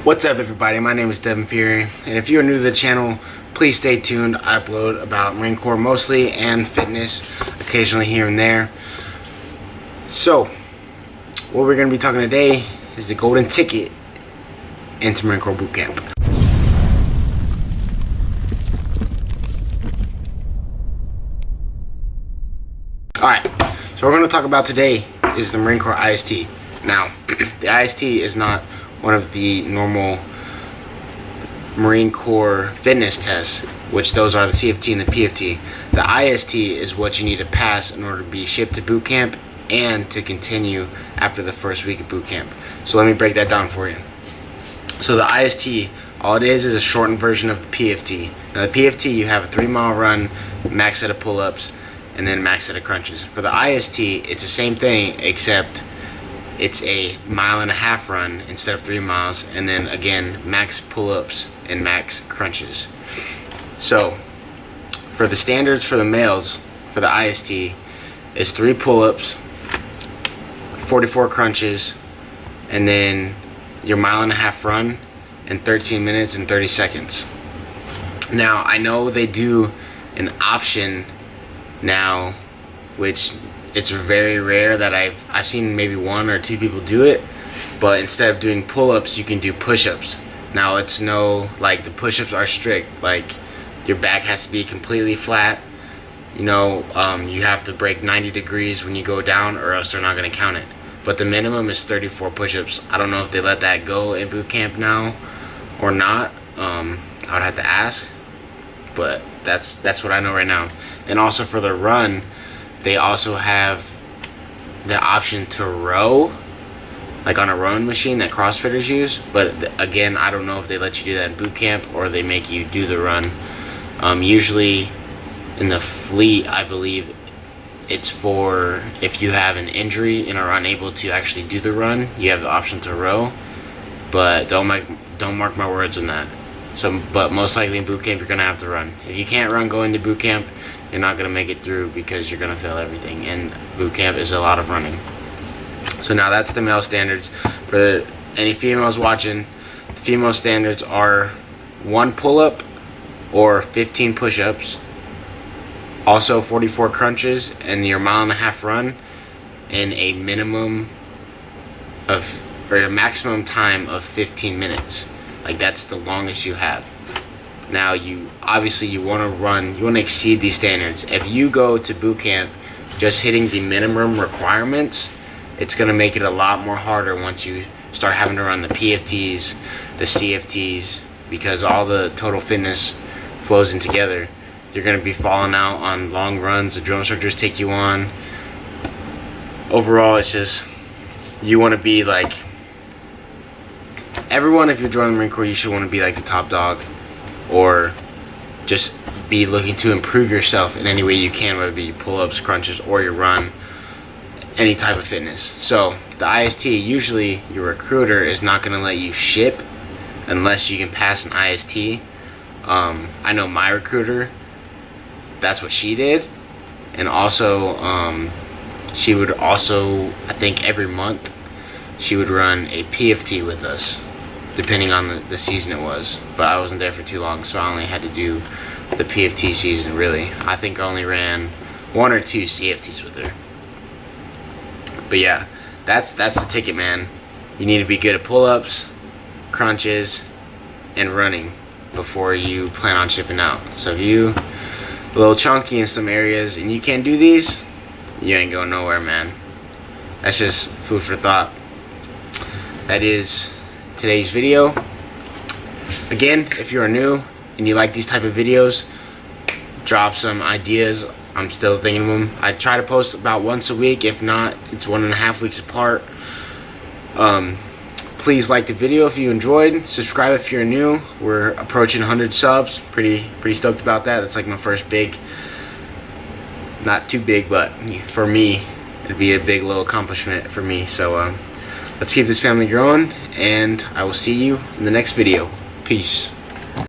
What's up, everybody? My name is Devin Fury, and if you're new to the channel, please stay tuned. I upload about Marine Corps mostly and fitness occasionally here and there. So what we're going to be talking today is the golden ticket into Marine Corps boot camp. Alright, so what we're going to talk about today is the Marine Corps IST. Now, the IST is not one of the normal Marine Corps fitness tests, which those are the CFT and the PFT. The IST is what you need to pass in order to be shipped to boot camp and to continue after the first week of boot camp. So let me break that down for you. So the IST, all it is a shortened version of the PFT. Now the PFT, you have a 3-mile run, max set of pull-ups, and then max set of crunches. For the IST, it's the same thing, except it's a 1.5 mile run instead of 3 miles, and then again max pull-ups and max crunches. So for the standards for the males for the IST is 3 pull-ups, 44 crunches, and then your 1.5 mile run in 13 minutes and 30 seconds. Now I know they do an option now, which it's very rare that I've seen maybe 1 or 2 people do it, but instead of doing pull-ups you can do push-ups. Now it's no, like, the push-ups are strict, like your back has to be completely flat, you know, you have to break 90 degrees when you go down or else they're not going to count it. But the minimum is 34 push-ups. I don't know if they let that go in boot camp now or not. I would have to ask, but that's what I know right now. And also for the run, they also have the option to row, like on a rowing machine that CrossFitters use. But again, I don't know if they let you do that in boot camp or they make you do the run. Usually in the fleet, I believe it's for if you have an injury and are unable to actually do the run, you have the option to row. But don't mark my words on that. But most likely in boot camp you're gonna have to run. If you can't run going to boot camp, you're not gonna make it through because you're gonna fail everything, and boot camp is a lot of running. So now that's the male standards. For any females watching, the female standards are 1 pull-up or 15 push-ups, also 44 crunches, and your 1.5 mile run in a minimum of, or a maximum time of 15 minutes. Like, that's the longest you have. Now you obviously you want to exceed these standards. If you go to boot camp just hitting the minimum requirements, it's going to make it a lot more harder once you start having to run the PFTs, the CFTs, because all the total fitness flows in together. You're going to be falling out on long runs the drill instructors take you on. Overall, it's just, you want to be like everyone. If you're joining the Marine Corps, you should want to be like the top dog, or just be looking to improve yourself in any way you can, whether it be pull-ups, crunches, or your run, any type of fitness. So the IST, usually your recruiter is not going to let you ship unless you can pass an IST. I know my recruiter, that's what she did. And also she would also, I think every month she would run a PFT with us, depending on the season it was. But I wasn't there for too long, so I only had to do the PFT season, really. I think I only ran 1 or 2 CFTs with her. But yeah, that's the ticket, man. You need to be good at pull-ups, crunches, and running before you plan on shipping out. So if you a little chunky in some areas and you can't do these, you ain't going nowhere, man. That's just food for thought. That is today's video. Again, if you're new and you like these type of videos, drop some ideas. I'm still thinking of them. I try to post about once a week. If not, it's 1.5 weeks apart. Please like the video if you enjoyed. Subscribe if you're new. We're approaching 100 subs. Pretty stoked about that. That's like my first big, not too big, but for me it'd be a big little accomplishment for me. So let's keep this family growing, and I will see you in the next video. Peace.